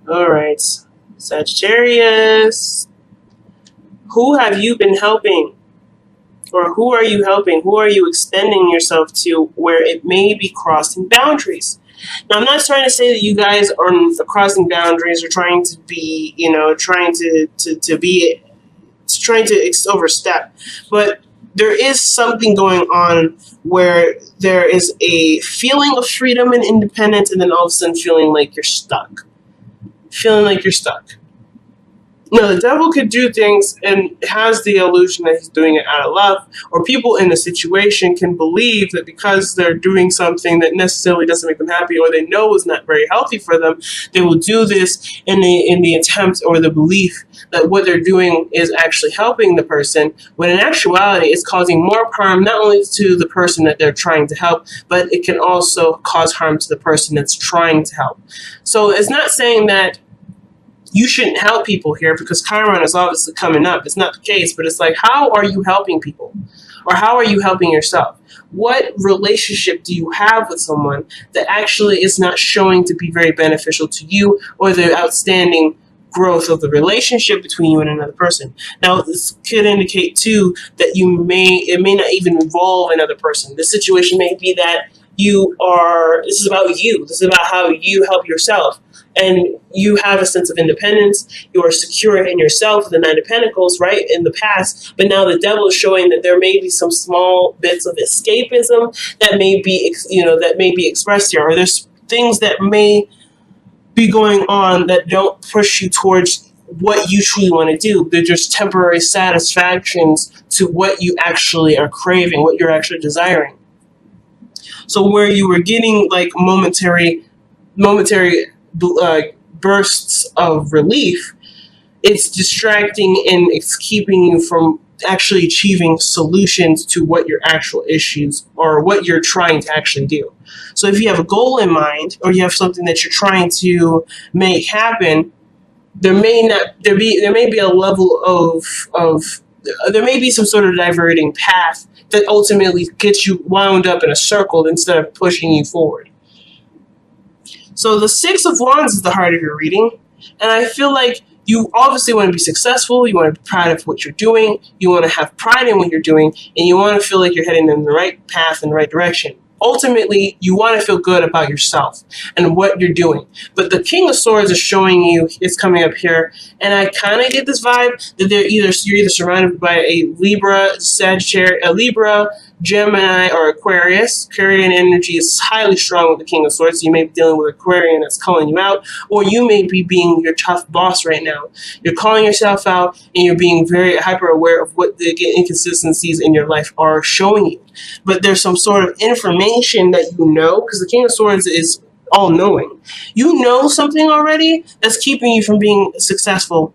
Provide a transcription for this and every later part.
All right, Sagittarius. Who have you been helping? Or who are you helping? Who are you extending yourself to where it may be crossing boundaries? Now, I'm not trying to say that you guys are crossing boundaries or trying to be, trying to be, trying to overstep, but there is something going on where there is a feeling of freedom and independence, and then all of a sudden feeling like you're stuck. Feeling like you're stuck. No, the devil could do things and has the illusion that he's doing it out of love, or people in the situation can believe that because they're doing something that necessarily doesn't make them happy, or they know is not very healthy for them, they will do this in the attempt or the belief that what they're doing is actually helping the person, when in actuality it's causing more harm not only to the person that they're trying to help, but it can also cause harm to the person that's trying to help. So it's not saying that you shouldn't help people here, because Chiron is obviously coming up. It's not the case, but it's like, how are you helping people? Or how are you helping yourself? What relationship do you have with someone that actually is not showing to be very beneficial to you, or the outstanding growth of the relationship between you and another person? Now, this could indicate too that it may not even involve another person. The situation may be that this is about you. This is about how you help yourself. And you have a sense of independence. You are secure in yourself, the Nine of Pentacles, right, in the past. But now the devil is showing that there may be some small bits of escapism that may be expressed here. Or there's things that may be going on that don't push you towards what you truly want to do. They're just temporary satisfactions to what you actually are craving, what you're actually desiring. So where you were getting like momentary bursts of relief, it's distracting and it's keeping you from actually achieving solutions to what your actual issues or what you're trying to actually do. So if you have a goal in mind, or you have something that you're trying to make happen, there may be a level of there may be some sort of diverting path that ultimately gets you wound up in a circle instead of pushing you forward. So the Six of Wands is the heart of your reading, and I feel like you obviously want to be successful, you want to be proud of what you're doing, you want to have pride in what you're doing, and you want to feel like you're heading in the right path, in the right direction. Ultimately, you want to feel good about yourself and what you're doing. But the King of Swords is showing you, it's coming up here, and I kind of get this vibe that you're either surrounded by a Libra, Sagittarius, a Libra, Gemini, or Aquarius. Aquarian energy is highly strong with the King of Swords. So you may be dealing with Aquarian that's calling you out, or you may be being your tough boss right now. You're calling yourself out, and you're being very hyper aware of what the inconsistencies in your life are showing you. But there's some sort of information that you know, because the King of Swords is all-knowing. You know something already that's keeping you from being successful,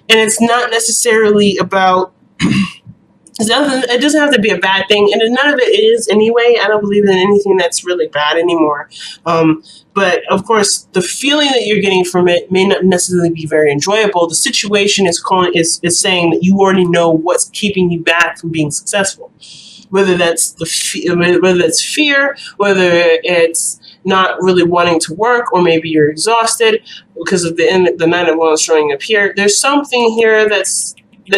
and it's not necessarily about it doesn't have to be a bad thing, and none of it is anyway. I don't believe in anything that's really bad anymore. But of course, the feeling that you're getting from it may not necessarily be very enjoyable. The situation is saying that you already know what's keeping you back from being successful. Whether that's fear, whether it's not really wanting to work, or maybe you're exhausted because of the Nine of Wands showing up here. There's something here that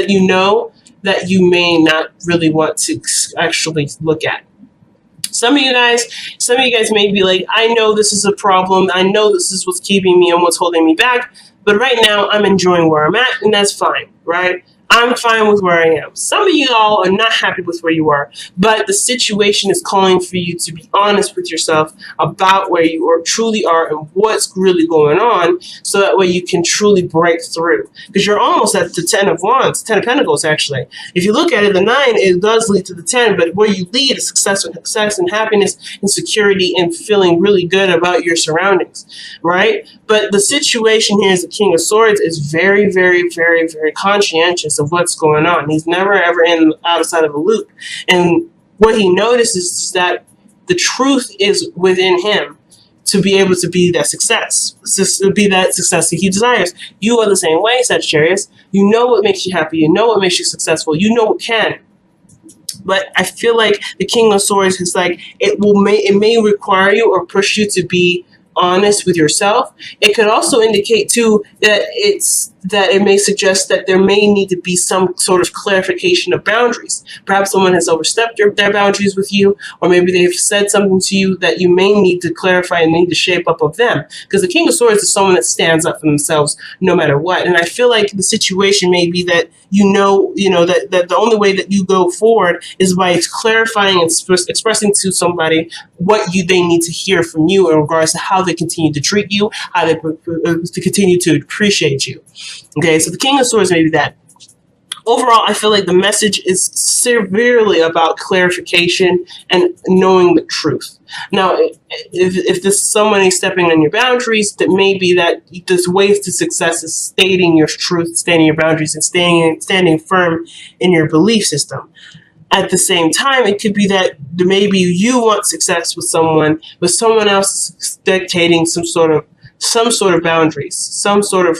you know that you may not really want to actually look at. Some of you guys may be like, I know this is a problem. I know this is what's keeping me and what's holding me back. But right now, I'm enjoying where I'm at, and that's fine, right? I'm fine with where I am. Some of you all are not happy with where you are, but the situation is calling for you to be honest with yourself about where you truly are and what's really going on, so that way you can truly break through. Because you're almost at the 10 of Wands, 10 of Pentacles, actually. If you look at it, the 9, it does lead to the 10, but where you lead is success and happiness and security and feeling really good about your surroundings, right? But the situation here is the King of Swords is very, very, very, very conscientious of what's going on. He's never ever outside of a loop. And what he notices is that the truth is within him to be able to be that success, to be that success that he desires. You are the same way, Sagittarius. You know what makes you happy. You know what makes you successful. You know what can. But I feel like the King of Swords is like, it may require you or push you to be honest with yourself. It could also indicate too that it may suggest that there may need to be some sort of clarification of boundaries. Perhaps someone has overstepped their boundaries with you, or maybe they've said something to you that you may need to clarify and need to shape up of them. Because the King of Swords is someone that stands up for themselves no matter what. And I feel like the situation may be that that the only way that you go forward is by clarifying and expressing to somebody what they need to hear from you in regards to how they continue to treat you, how they to continue to appreciate you. Okay, so the King of Swords may be that. Overall, I feel like the message is severely about clarification and knowing the truth. Now, if this is somebody stepping on your boundaries, that may be that there's ways to success is stating your truth, stating your boundaries, and standing firm in your belief system. At the same time, it could be that maybe you want success with someone, but someone else is dictating some sort of boundaries, some sort of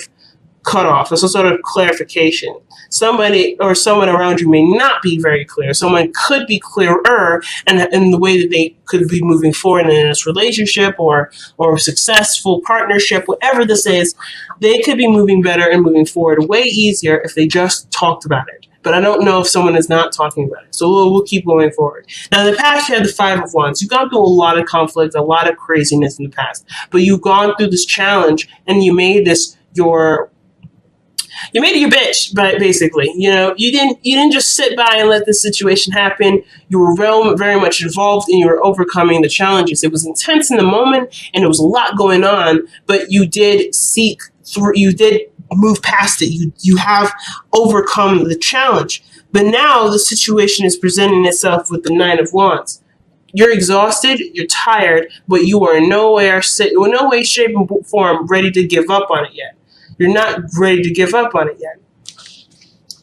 cutoff, or some sort of clarification. Somebody or someone around you may not be very clear. Someone could be clearer in the way that they could be moving forward in this relationship or successful partnership, whatever this is. They could be moving better and moving forward way easier if they just talked about it. But I don't know if someone is not talking about it. So we'll keep going forward. Now, in the past, you had the Five of Wands. You've gone through a lot of conflict, a lot of craziness in the past. But you've gone through this challenge, and you made this your bitch, but basically, you didn't just sit by and let this situation happen. You were very much involved, and you were overcoming the challenges. It was intense in the moment, and there was a lot going on, but you did seek through. You did move past it. You have overcome the challenge. But now the situation is presenting itself with the Nine of Wands. You're exhausted, you're tired, but you are in no way, shape, and form ready to give up on it yet. You're not ready to give up on it yet.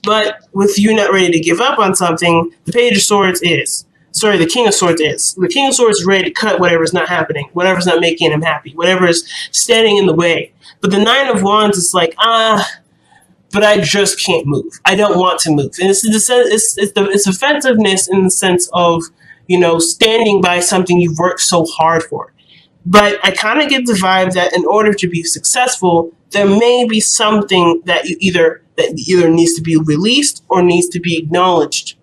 But with you not ready to give up on something, the Page of Swords is. Sorry, the King of Swords is. The King of Swords is ready to cut whatever's not happening, whatever's not making him happy, whatever is standing in the way. But the Nine of Wands is like, but I just can't move. I don't want to move. And it's offensiveness in the sense of, standing by something you've worked so hard for. But I kind of get the vibe that in order to be successful, there may be something that either needs to be released or needs to be acknowledged.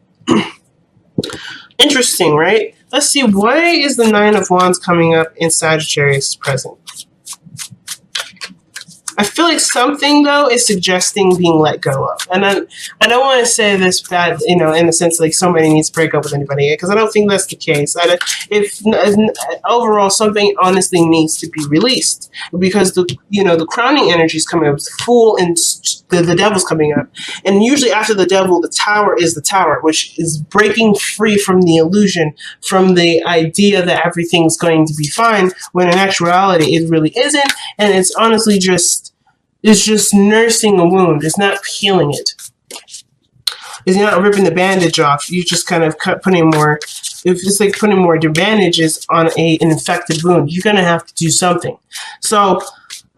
Interesting, right? Let's see, why is the Nine of Wands coming up in Sagittarius present? I feel like something, though, is suggesting being let go of. And I don't want to say this bad, in the sense like somebody needs to break up with anybody, because I don't think that's the case. Overall, something honestly needs to be released, because the crowning energy is coming up, the Fool and the Devil's coming up. And usually after the Devil, the Tower is the Tower, which is breaking free from the illusion, from the idea that everything's going to be fine, when in actuality it really isn't, and it's honestly just nursing a wound. It's not healing it. It's not ripping the bandage off. You just kind of putting more. It's like putting more bandages on an infected wound. You're gonna have to do something. So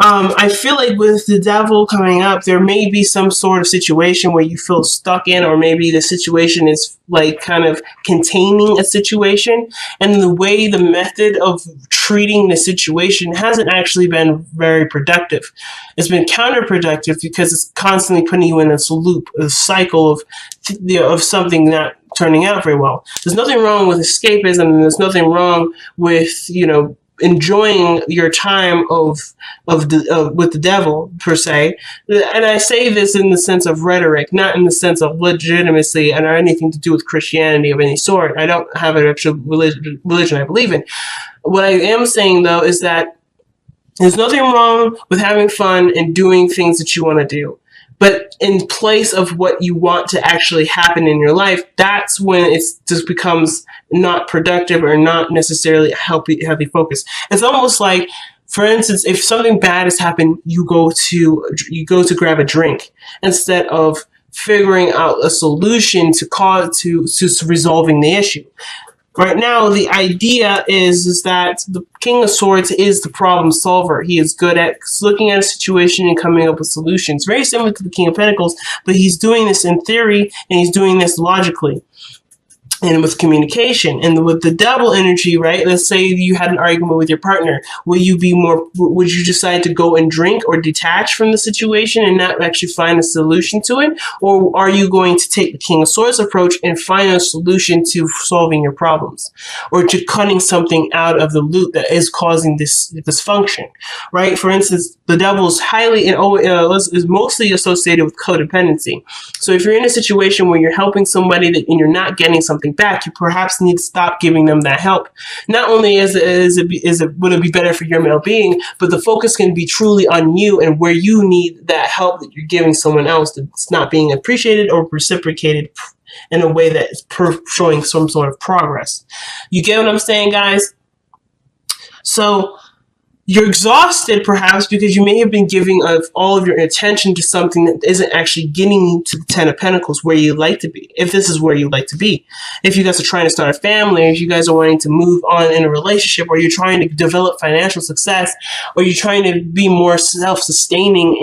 I feel like with the Devil coming up, there may be some sort of situation where you feel stuck in, or maybe the situation is like kind of containing a situation, and the method of treating the situation hasn't actually been very productive. It's been counterproductive because it's constantly putting you in this loop, a cycle of something not turning out very well. There's nothing wrong with escapism, and there's nothing wrong with enjoying your time with the Devil per se. And I say this in the sense of rhetoric, not in the sense of legitimacy or anything to do with Christianity of any sort. I don't have an actual religion I believe in. What I am saying, though, is that there's nothing wrong with having fun and doing things that you want to do. But in place of what you want to actually happen in your life, that's when it just becomes not productive or not necessarily a healthy focus. It's almost like, for instance, if something bad has happened, you go to grab a drink instead of figuring out a solution to resolving the issue. Right now, the idea is that the King of Swords is the problem solver. He is good at looking at a situation and coming up with solutions. Very similar to the King of Pentacles, but he's doing this in theory, and he's doing this logically. and with communication. And with the Devil energy, right? Let's say you had an argument with your partner. Would you decide to go and drink or detach from the situation and not actually find a solution to it? Or are you going to take the King of Swords approach and find a solution to solving your problems, or to cutting something out of the loop that is causing this dysfunction, right? For instance, the Devil is is mostly associated with codependency. So if you're in a situation where you're helping somebody and you're not getting something back, you perhaps need to stop giving them that help. Not only would it be better for your well-being, but the focus can be truly on you and where you need that help that you're giving someone else that's not being appreciated or reciprocated in a way that is showing some sort of progress. You get what I'm saying, guys? So you're exhausted perhaps because you may have been giving all of your attention to something that isn't actually getting you to the Ten of Pentacles where you'd like to be, if this is where you'd like to be. If you guys are trying to start a family, or if you guys are wanting to move on in a relationship, or you're trying to develop financial success, or you're trying to be more self-sustaining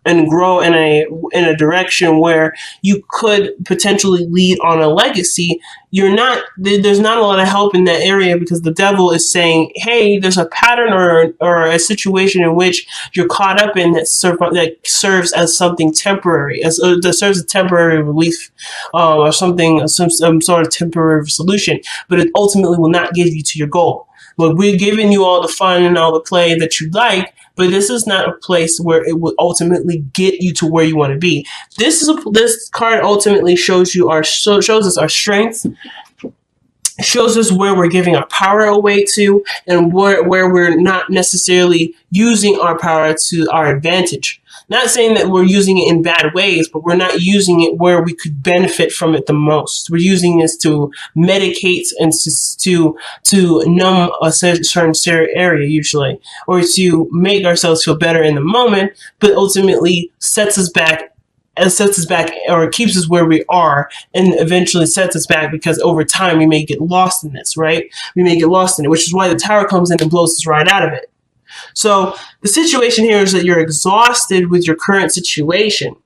and grow in a direction where you could potentially lead on a legacy, there's not a lot of help in that area, because the Devil is saying, hey, there's a pattern or a situation in which you're caught up in that serves as something temporary, that serves a temporary relief, or something, some sort of temporary solution, but it ultimately will not get you to your goal. Look, we're giving you all the fun and all the play that you like, but this is not a place where it will ultimately get you to where you want to be. This card ultimately shows us our strengths, shows us where we're giving our power away to, and where we're not necessarily using our power to our advantage. Not saying that we're using it in bad ways, but we're not using it where we could benefit from it the most. We're using this to medicate and to numb a certain area usually, or to make ourselves feel better in the moment, but ultimately sets us back, or keeps us where we are, and eventually sets us back, because over time we may get lost in this, right? We may get lost in it, which is why the Tower comes in and blows us right out of it. So the situation here is that you're exhausted with your current situation.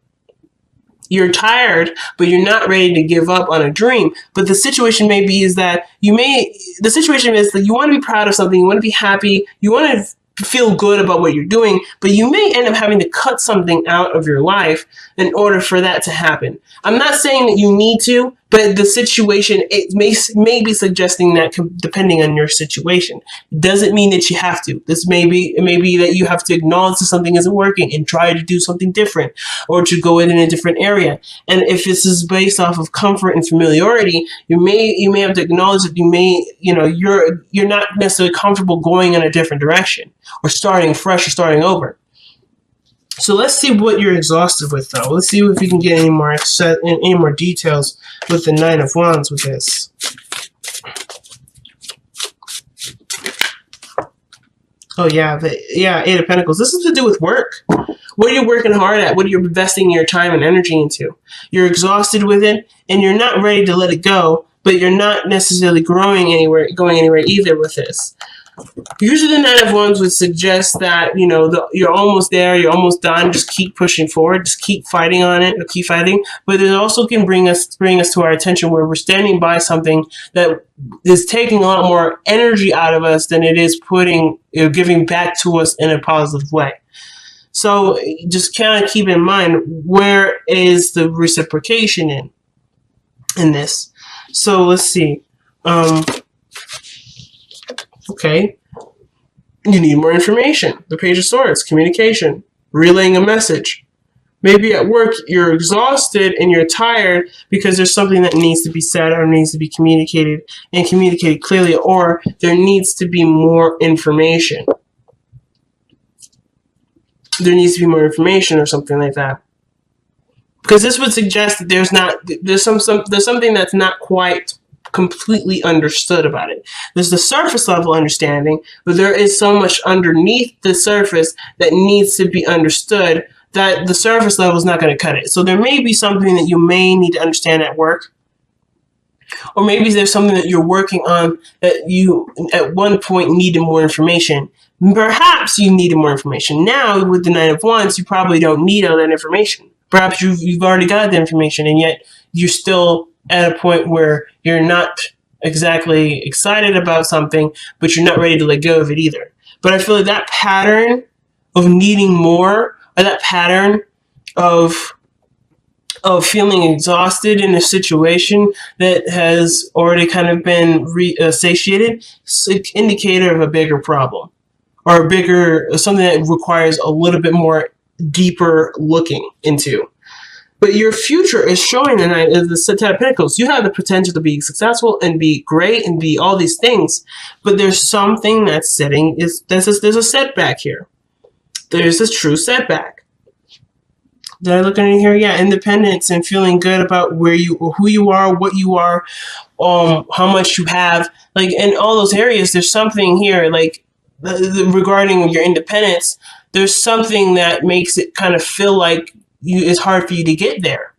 You're tired, but you're not ready to give up on a dream. But the situation is that you want to be proud of something, you want to be happy, you want to feel good about what you're doing, but you may end up having to cut something out of your life in order for that to happen. I'm not saying that you need to, but the situation, it may be suggesting that depending on your situation. It doesn't mean that you have to. It may be that you have to acknowledge that something isn't working and try to do something different, or to go in a different area. And if this is based off of comfort and familiarity, you may have to acknowledge that you're not necessarily comfortable going in a different direction, or starting fresh, or starting over. So let's see what you're exhausted with, though. Let's see if we can get any more details with the Nine of Wands with this. Oh yeah, Eight of Pentacles. This is to do with work. What are you working hard at? What are you investing your time and energy into? You're exhausted with it, and you're not ready to let it go, but you're not necessarily going anywhere either with this. Usually the Nine of Wands would suggest that, you're almost there, you're almost done, just keep pushing forward, just keep fighting on it, or keep fighting. But it also can bring us to our attention where we're standing by something that is taking a lot more energy out of us than it is giving back to us in a positive way. So just kind of keep in mind, where is the reciprocation in this? So let's see. Okay, you need more information. The Page of Swords, communication, relaying a message. Maybe at work you're exhausted and you're tired because there's something that needs to be said or needs to be communicated, and communicated clearly, or there needs to be more information. There needs to be more information or something like that. Because this would suggest that there's something that's not quite completely understood about it. There's the surface level understanding, but there is so much underneath the surface that needs to be understood that the surface level is not going to cut it. So there may be something that you may need to understand at work, or maybe there's something that you're working on that you at one point needed more information. Perhaps you needed more information. Now with the Nine of Wands, you probably don't need all that information. Perhaps you've already got the information, and yet you're still at a point where you're not exactly excited about something, but you're not ready to let go of it either. But I feel like that pattern of needing more, or that pattern of feeling exhausted in a situation that has already kind of been satiated, is an indicator of a bigger problem, or a bigger, something that requires a little bit more deeper looking into. But your future is showing tonight as the Ten of Pentacles. You have the potential to be successful and be great and be all these things, but there's something that's there's a setback here. There's a true setback. Did I look in here? Yeah, independence and feeling good about who you are, what you are, how much you have, like in all those areas. There's something here, like regarding your independence. There's something that makes it kind of feel like it's hard for you to get there,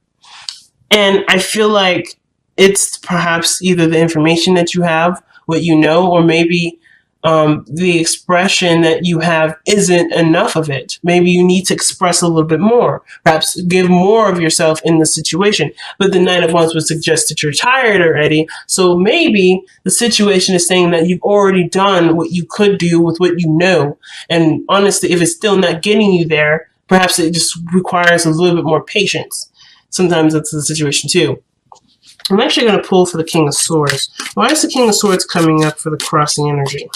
and I feel like it's perhaps either the information that you have, what you know, or maybe the expression that you have isn't enough of it. Maybe you need to express a little bit more, perhaps give more of yourself in the situation. But the Nine of Wands would suggest that you're tired already. So maybe the situation is saying that you've already done what you could do with what you know. And honestly, if it's still not getting you there, perhaps it just requires a little bit more patience. Sometimes that's the situation too. I'm actually going to pull for the King of Swords. Why is the King of Swords coming up for the crossing energy?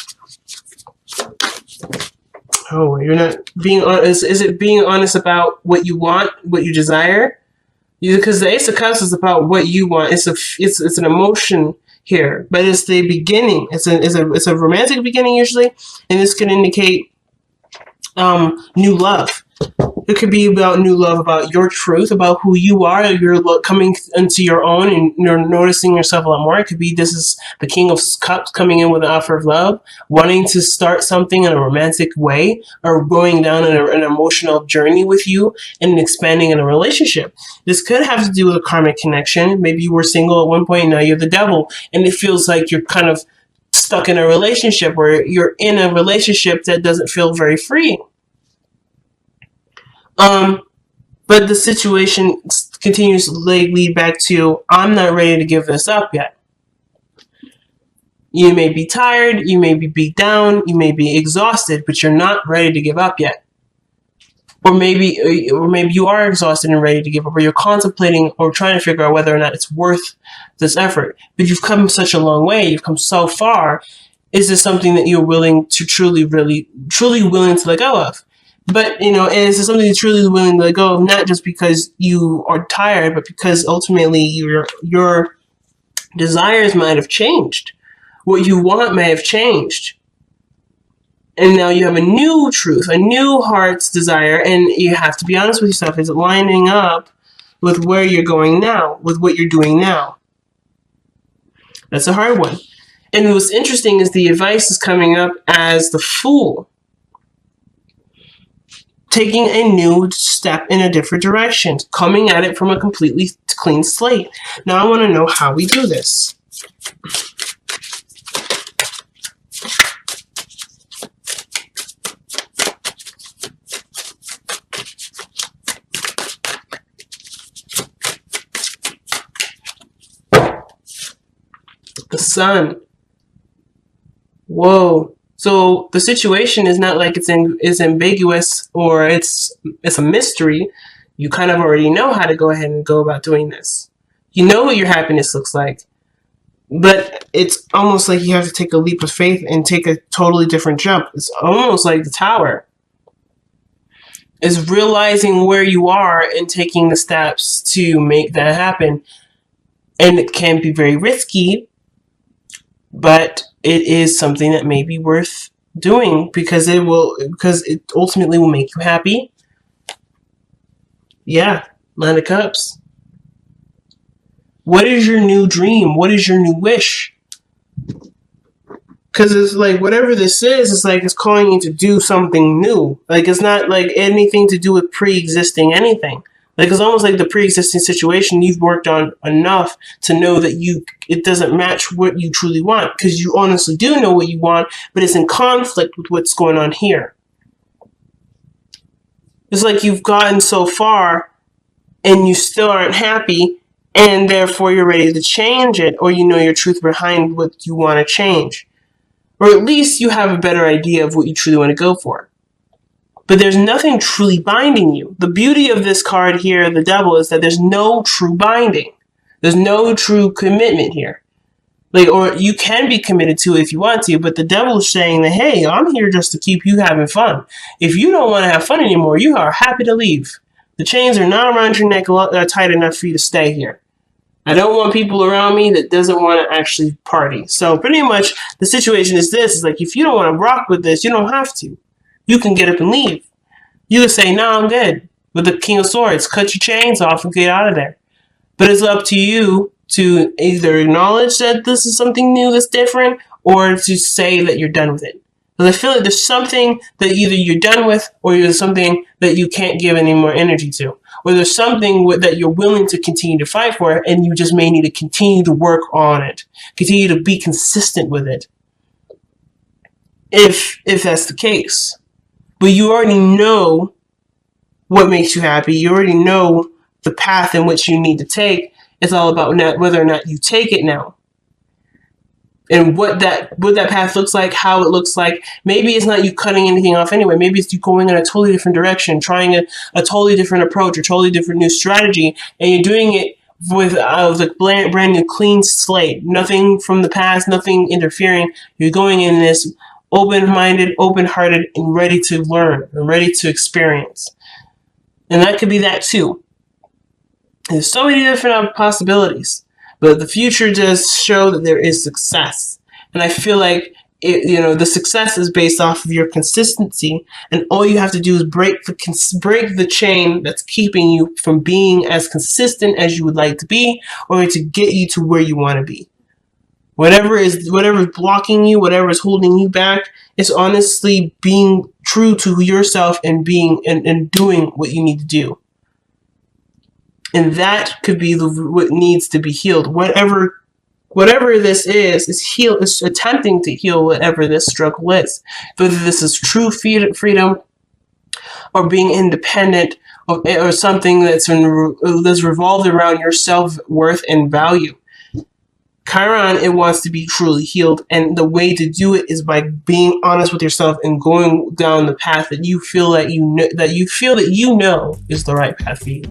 Oh, you're not being honest. Is it being honest about what you want, what you desire? Because the Ace of Cups is about what you want. It's an emotion here, but it's the beginning. It's a romantic beginning usually, and this can indicate new love. It could be about new love, about your truth, about who you are. You're coming into your own and you're noticing yourself a lot more. It could be this is the King of Cups coming in with an offer of love, wanting to start something in a romantic way, or going down an emotional journey with you and expanding in a relationship. This could have to do with a karmic connection. Maybe you were single at one point, now you're the devil, and it feels like you're kind of stuck in a relationship, where you're in a relationship that doesn't feel very freeing. But the situation continues to lead back to, I'm not ready to give this up yet. You may be tired, you may be beat down, you may be exhausted, but you're not ready to give up yet. Or maybe you are exhausted and ready to give up, or you're contemplating or trying to figure out whether or not it's worth this effort. But you've come such a long way, you've come so far. Is this something that you're willing to truly willing to let go of? But, is it something you're truly willing to let go of, not just because you are tired, but because ultimately your desires might have changed. What you want may have changed. And now you have a new truth, a new heart's desire, and you have to be honest with yourself. Is it lining up with where you're going now, with what you're doing now? That's a hard one. And what's interesting is the advice is coming up as the Fool. Taking a new step in a different direction, coming at it from a completely clean slate. Now I want to know how we do this. The Sun. Whoa. So the situation is not like it's ambiguous or it's a mystery. You kind of already know how to go ahead and go about doing this. You know what your happiness looks like. But it's almost like you have to take a leap of faith and take a totally different jump. It's almost like the Tower. It's realizing where you are and taking the steps to make that happen. And it can be very risky, but it is something that may be worth doing because it ultimately will make you happy. Yeah, Nine of Cups. What is your new dream? What is your new wish? Because it's like whatever this is, it's like it's calling you to do something new. Like it's not like anything to do with pre-existing anything. Like it's almost like the pre-existing situation you've worked on enough to know that it doesn't match what you truly want, because you honestly do know what you want, but it's in conflict with what's going on here. It's like you've gotten so far and you still aren't happy, and therefore you're ready to change it, or you know your truth behind what you want to change, or at least you have a better idea of what you truly want to go for. But there's nothing truly binding you. The beauty of this card here, the Devil, is that there's no true binding. There's no true commitment here. Like, or you can be committed to it if you want to, but the Devil is saying that, hey, I'm here just to keep you having fun. If you don't want to have fun anymore, you are happy to leave. The chains are not around your neck tight enough for you to stay here. I don't want people around me that doesn't want to actually party. So pretty much the situation is this, is like, if you don't want to rock with this, you don't have to. You can get up and leave. You can say, no, I'm good. With the King of Swords, cut your chains off and get out of there. But it's up to you to either acknowledge that this is something new that's different, or to say that you're done with it. Because I feel like there's something that either you're done with, or there's something that you can't give any more energy to. Or there's something that you're willing to continue to fight for, and you just may need to continue to work on it. Continue to be consistent with it. If that's the case. But you already know what makes you happy. You already know the path in which you need to take. It's all about whether or not you take it now. And what that path looks like, how it looks like. Maybe it's not you cutting anything off anyway. Maybe it's you going in a totally different direction, trying a totally different approach, or totally different new strategy, and you're doing it with a brand new clean slate. Nothing from the past, nothing interfering. You're going in this open-minded, open-hearted, and ready to learn, and ready to experience. And that could be that too. There's so many different possibilities, but the future does show that there is success. And I feel like the success is based off of your consistency, and all you have to do is break the chain that's keeping you from being as consistent as you would like to be, or to get you to where you want to be. Whatever is blocking you, whatever is holding you back, it's honestly being true to yourself and being and doing what you need to do. And that could be what needs to be healed. Whatever this is attempting to heal whatever this struggle is. Whether this is true freedom, or being independent, or something that's revolved around your self-worth and value. Chiron, it wants to be truly healed, and the way to do it is by being honest with yourself and going down the path that you feel that you know is the right path for you.